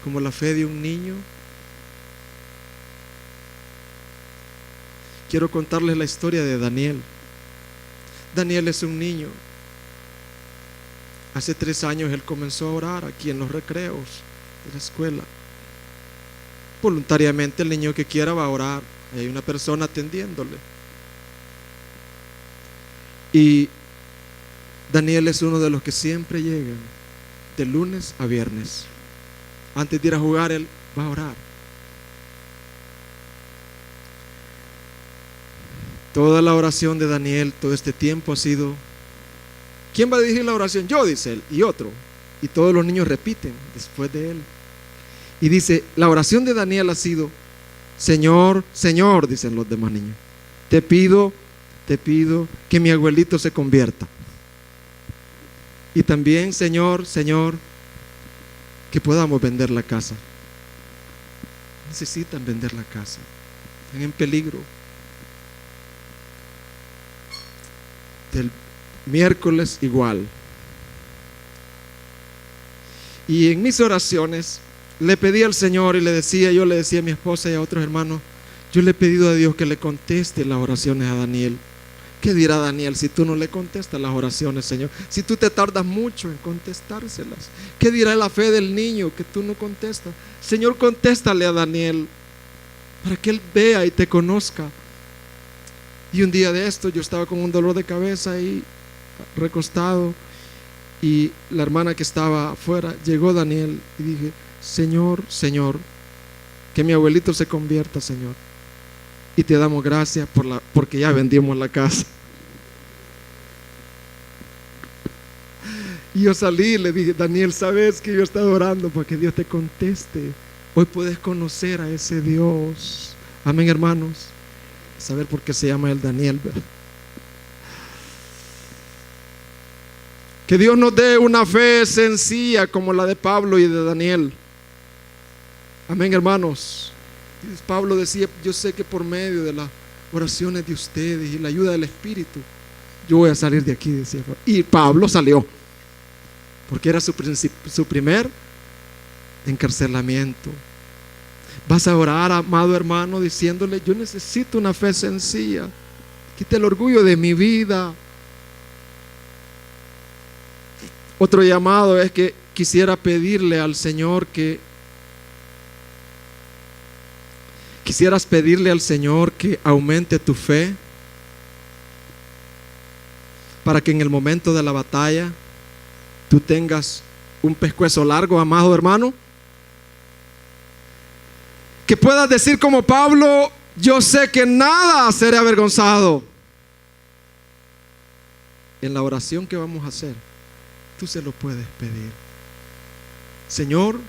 Como la fe de un niño. Quiero contarles la historia de Daniel. Daniel es un niño. Hace 3 años él comenzó a orar aquí en los recreos de la escuela. Voluntariamente el niño que quiera va a orar. Hay una persona atendiéndole. Y Daniel es uno de los que siempre llegan de lunes a viernes. Antes de ir a jugar, él va a orar. Toda la oración de Daniel, todo este tiempo ha sido: ¿quién va a dirigir la oración? Yo, dice él, y otro. Y todos los niños repiten después de él. Y dice, la oración de Daniel ha sido: Señor, Señor, dicen los demás niños, te pido que mi abuelito se convierta. Y también, Señor, Señor, que podamos vender la casa. Necesitan vender la casa. Están en peligro. Del miércoles igual. Y en mis oraciones le pedí al Señor y yo le decía a mi esposa y a otros hermanos, yo le he pedido a Dios que le conteste las oraciones a Daniel. ¿Qué dirá Daniel si tú no le contestas las oraciones, Señor? Si tú te tardas mucho en contestárselas. ¿Qué dirá la fe del niño que tú no contestas? Señor, contéstale a Daniel para que él vea y te conozca. Y un día de esto yo estaba con un dolor de cabeza ahí recostado, y la hermana que estaba afuera, llegó Daniel y dije, Señor, Señor, que mi abuelito se convierta, Señor. Y te damos gracias porque ya vendimos la casa. Y yo salí y le dije, Daniel, sabes que yo estaba orando para que Dios te conteste. Hoy puedes conocer a ese Dios. Amén, hermanos. Saber por qué se llama el Daniel, ¿verdad? Que Dios nos dé una fe sencilla como la de Pablo y de Daniel. Amén, hermanos. Pablo decía, yo sé que por medio de las oraciones de ustedes y la ayuda del Espíritu, yo voy a salir de aquí, decía Pablo. Y Pablo salió, porque era su primer encarcelamiento. Vas a orar, amado hermano, diciéndole, yo necesito una fe sencilla. Quita el orgullo de mi vida. Otro llamado es que quisiera pedirle al Señor quisieras pedirle al Señor que aumente tu fe para que en el momento de la batalla tú tengas un pescuezo largo, amado hermano. Que puedas decir como Pablo, yo sé que nada seré avergonzado. En la oración que vamos a hacer, tú se lo puedes pedir. Señor,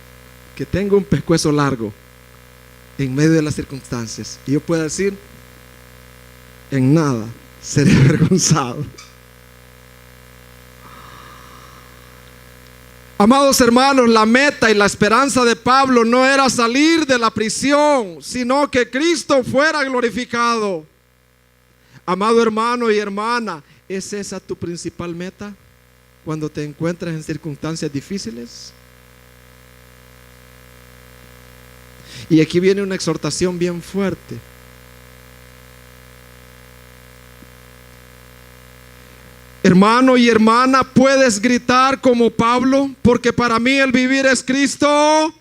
que tenga un pescuezo largo en medio de las circunstancias. Y yo puedo decir, en nada seré avergonzado. Amados hermanos, la meta y la esperanza de Pablo no era salir de la prisión, sino que Cristo fuera glorificado. Amado hermano y hermana, ¿es esa tu principal meta cuando te encuentras en circunstancias difíciles? Y aquí viene una exhortación bien fuerte. Hermano y hermana, puedes gritar como Pablo, porque para mí el vivir es Cristo.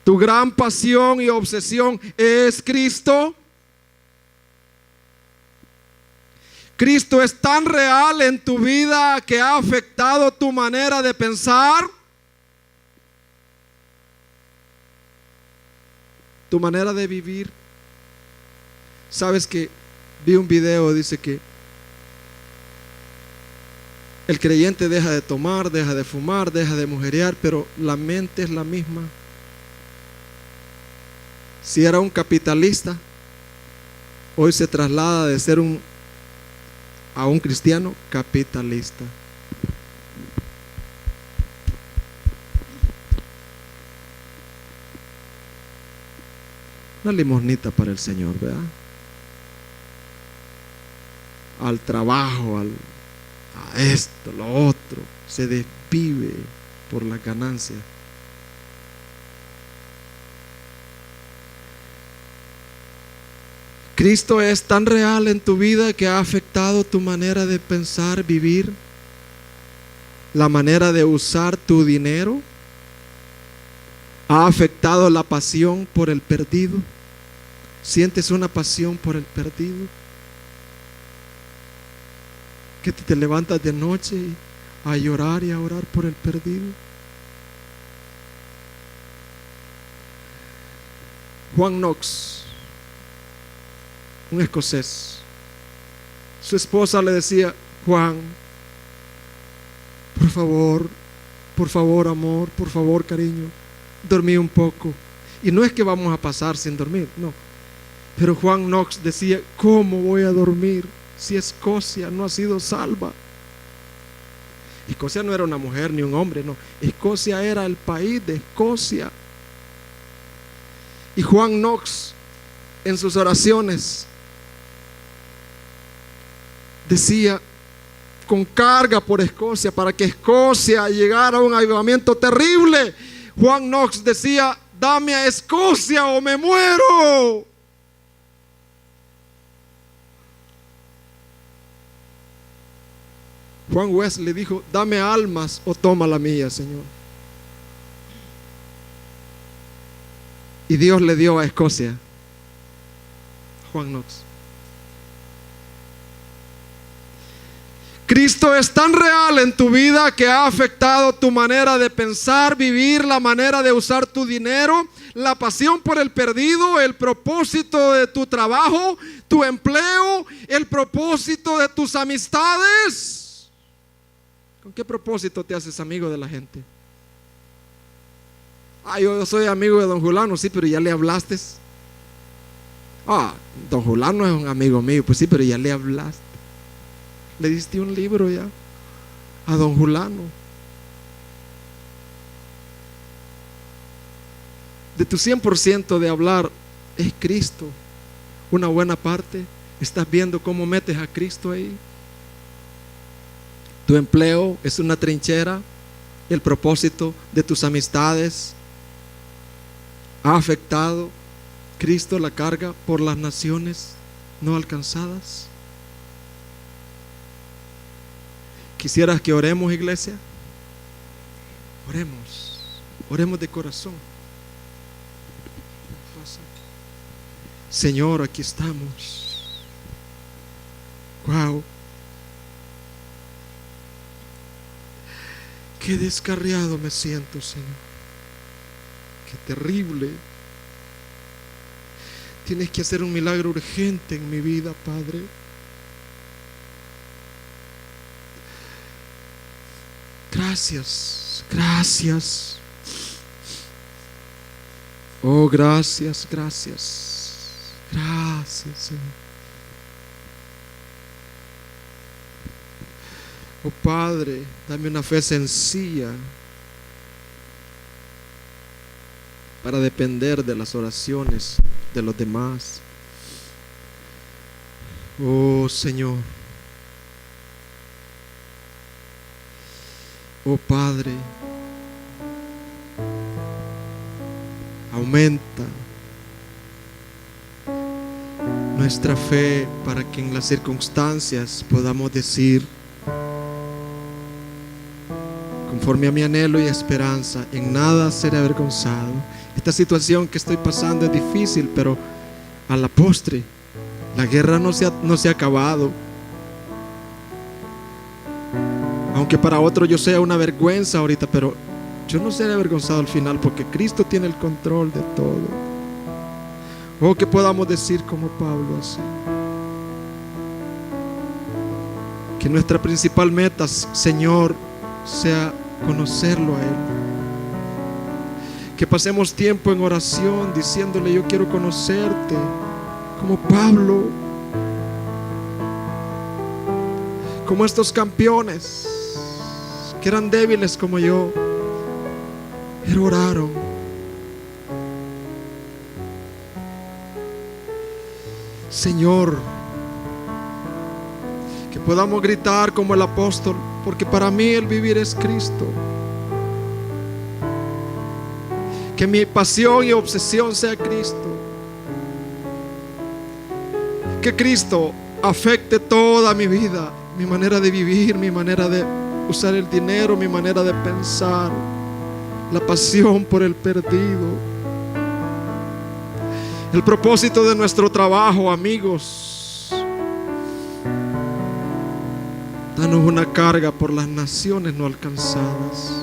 Tu gran pasión y obsesión es Cristo. Cristo es tan real en tu vida que ha afectado tu manera de pensar, tu manera de vivir. Sabes que vi un video, dice que el creyente deja de tomar, deja de fumar, deja de mujerear, pero la mente es la misma. Si era un capitalista, hoy se traslada de ser a un cristiano capitalista. Una limosnita para el Señor, ¿verdad? Al trabajo, a esto, lo otro, se desvive por la ganancia. Cristo es tan real en tu vida que ha afectado tu manera de pensar, vivir, la manera de usar tu dinero. Ha afectado la pasión por el perdido. ¿Sientes una pasión por el perdido? Que te levantas de noche a llorar y a orar por el perdido. Juan Knox, un escocés, su esposa le decía: Juan, por favor amor, por favor cariño, dormí un poco. Y no es que vamos a pasar sin dormir, no. Pero Juan Knox decía: ¿cómo voy a dormir si Escocia no ha sido salva? Escocia no era una mujer ni un hombre, no. Escocia era el país de Escocia. Y Juan Knox, en sus oraciones, decía, con carga por Escocia, para que Escocia llegara a un avivamiento terrible. Juan Knox decía: dame a Escocia o me muero. Juan Wesley dijo: dame almas o toma la mía, Señor. Y Dios le dio a Escocia. Juan Knox. Cristo es tan real en tu vida que ha afectado tu manera de pensar, vivir, la manera de usar tu dinero, la pasión por el perdido, el propósito de tu trabajo, tu empleo, el propósito de tus amistades. ¿Con qué propósito te haces amigo de la gente? Yo soy amigo de don Julano. Sí, pero ya le hablaste. Don Julano es un amigo mío. Pues sí, pero ya le hablaste. Le diste un libro ya a don Julano. De tu 100% de hablar es Cristo. Una buena parte, estás viendo cómo metes a Cristo ahí. Tu empleo es una trinchera. El propósito de tus amistades ha afectado Cristo la carga por las naciones no alcanzadas. ¿Quisieras que oremos, iglesia? Oremos de corazón. Señor, aquí estamos. Wow. Qué descarriado me siento, Señor. Qué terrible. Tienes que hacer un milagro urgente en mi vida, Padre. Gracias, gracias. Oh, gracias, gracias. Gracias, Señor. Oh, Padre, dame una fe sencilla para depender de las oraciones de los demás. Oh, Señor. Oh, Padre, aumenta nuestra fe para que en las circunstancias podamos decir, conforme a mi anhelo y esperanza, en nada seré avergonzado. Esta situación que estoy pasando es difícil, pero a la postre la guerra no se ha acabado. Aunque para otro yo sea una vergüenza ahorita, pero yo no seré avergonzado al final, porque Cristo tiene el control de todo. O que podamos decir como Pablo así, que nuestra principal meta, Señor, sea conocerlo a Él. Que pasemos tiempo en oración diciéndole: yo quiero conocerte, como Pablo. como estos campeones que eran débiles como yo, pero oraron. Señor, que podamos gritar como el apóstol, porque para mí el vivir es Cristo. Que mi pasión y obsesión sea Cristo. Que Cristo afecte toda mi vida, mi manera de vivir, mi manera de usar el dinero, mi manera de pensar, la pasión por el perdido. El propósito de nuestro trabajo, amigos. Danos una carga por las naciones no alcanzadas.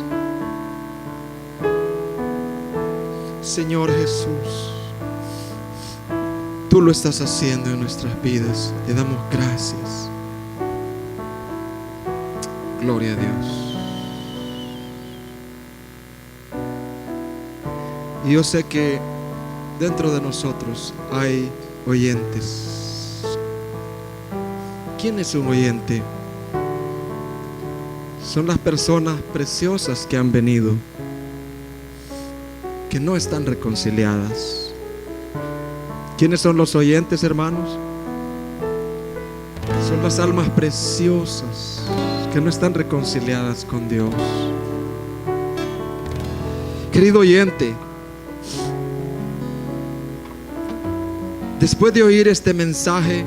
Señor Jesús, Tú lo estás haciendo en nuestras vidas. Te damos gracias. Gloria a Dios. Y yo sé que dentro de nosotros hay oyentes. ¿Quién es un oyente? Son las personas preciosas que han venido, que no están reconciliadas. ¿Quiénes son los oyentes, hermanos? Son las almas preciosas que no están reconciliadas con Dios. Querido oyente, después de oír este mensaje,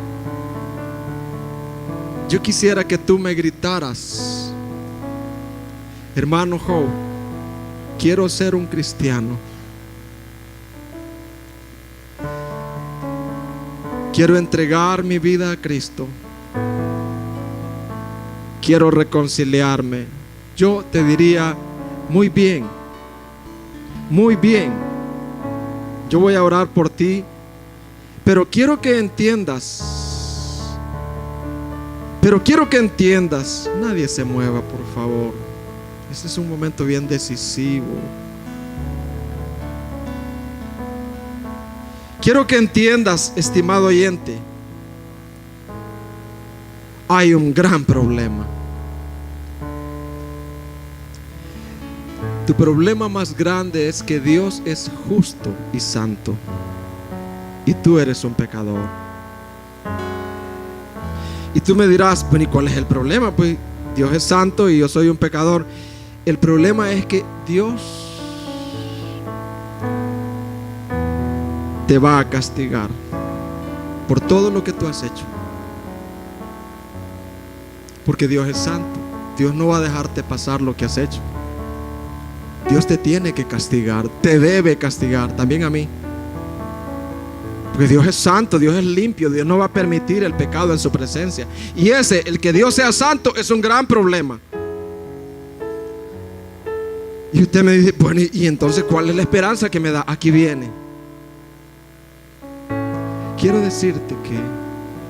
yo quisiera que tú me gritaras: hermano Joe, quiero ser un cristiano. Quiero entregar mi vida a Cristo. Quiero reconciliarme. Yo te diría: muy bien, muy bien. Yo voy a orar por ti, pero quiero que entiendas. Nadie se mueva, por favor. Este es un momento bien decisivo. Quiero que entiendas, estimado oyente, hay un gran problema. Tu problema más grande es que Dios es justo y santo, y tú eres un pecador. Y tú me dirás: bueno, ¿y cuál es el problema? Pues Dios es santo y yo soy un pecador. El problema es que Dios te va a castigar por todo lo que tú has hecho, porque Dios es santo. Dios no va a dejarte pasar lo que has hecho. Dios te tiene que castigar, te debe castigar, también a mí, porque Dios es santo, Dios es limpio. Dios no va a permitir el pecado en su presencia. Y el que Dios sea santo, es un gran problema. Y usted me dice: bueno, y entonces ¿cuál es la esperanza que me da? Aquí viene. Quiero decirte que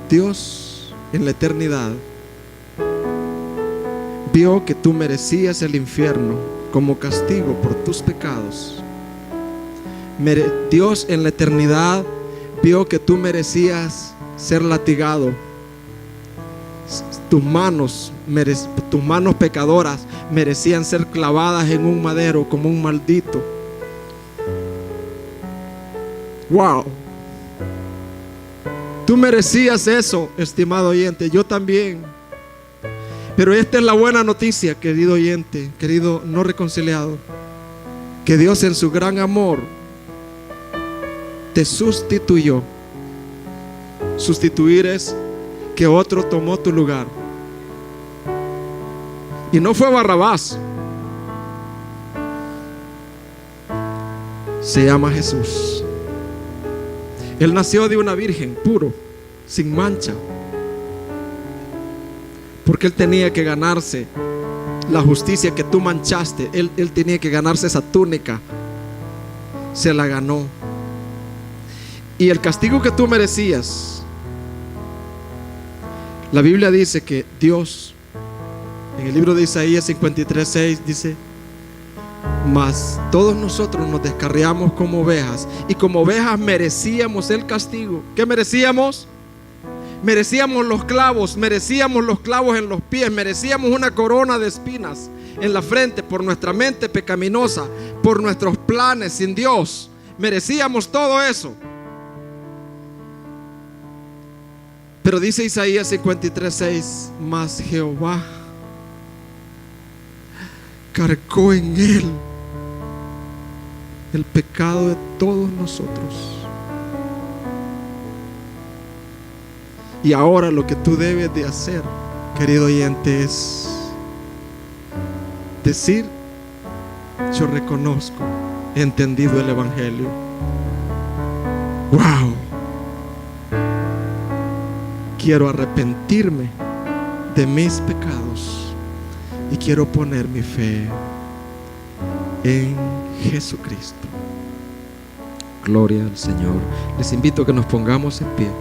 Dios en la eternidad vio que tú merecías el infierno como castigo por tus pecados. Dios en la eternidad vio que tú merecías ser latigado. Tus manos pecadoras merecían ser clavadas en un madero como un maldito. Wow. Tú merecías eso, estimado oyente. Yo también. Pero esta es la buena noticia, querido oyente, querido no reconciliado, que Dios en su gran amor te sustituyó. Sustituir es que otro tomó tu lugar. Y no fue Barrabás. Se llama Jesús. Él nació de una virgen, puro, sin mancha, porque Él tenía que ganarse la justicia que tú manchaste. Él tenía que ganarse esa túnica. Se la ganó. Y el castigo que tú merecías, la Biblia dice que Dios, en el libro de Isaías 53:6 dice: mas todos nosotros nos descarriamos como ovejas, y como ovejas merecíamos el castigo. ¿Qué merecíamos? Merecíamos los clavos en los pies, merecíamos una corona de espinas en la frente por nuestra mente pecaminosa, por nuestros planes sin Dios. Merecíamos todo eso. Pero dice Isaías 53:6, mas Jehová cargó en él el pecado de todos nosotros. Y ahora lo que tú debes de hacer, querido oyente, es decir: yo reconozco, he entendido el Evangelio. ¡Wow! Quiero arrepentirme de mis pecados y quiero poner mi fe en Jesucristo. Gloria al Señor. Les invito a que nos pongamos en pie.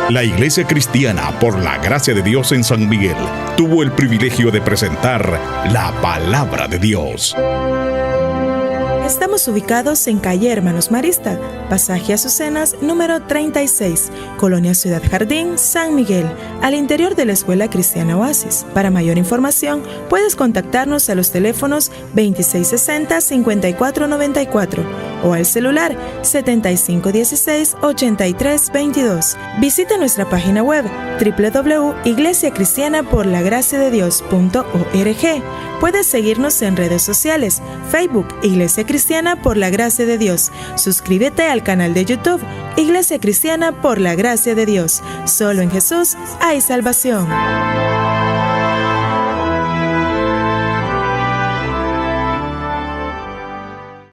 La Iglesia Cristiana por la Gracia de Dios en San Miguel tuvo el privilegio de presentar la Palabra de Dios. Estamos ubicados en calle Hermanos Marista, pasaje Azucenas, número 36, Colonia Ciudad Jardín, San Miguel, al interior de la Escuela Cristiana Oasis. Para mayor información, puedes contactarnos a los teléfonos 2660-5494 o al celular 7516-8322. Visita nuestra página web www.iglesiacristianaporlagraciadedios.org. Puedes seguirnos en redes sociales, Facebook, Iglesia Cristiana por la Gracia de Dios. Suscríbete al canal de YouTube, Iglesia Cristiana por la Gracia de Dios. Solo en Jesús hay salvación.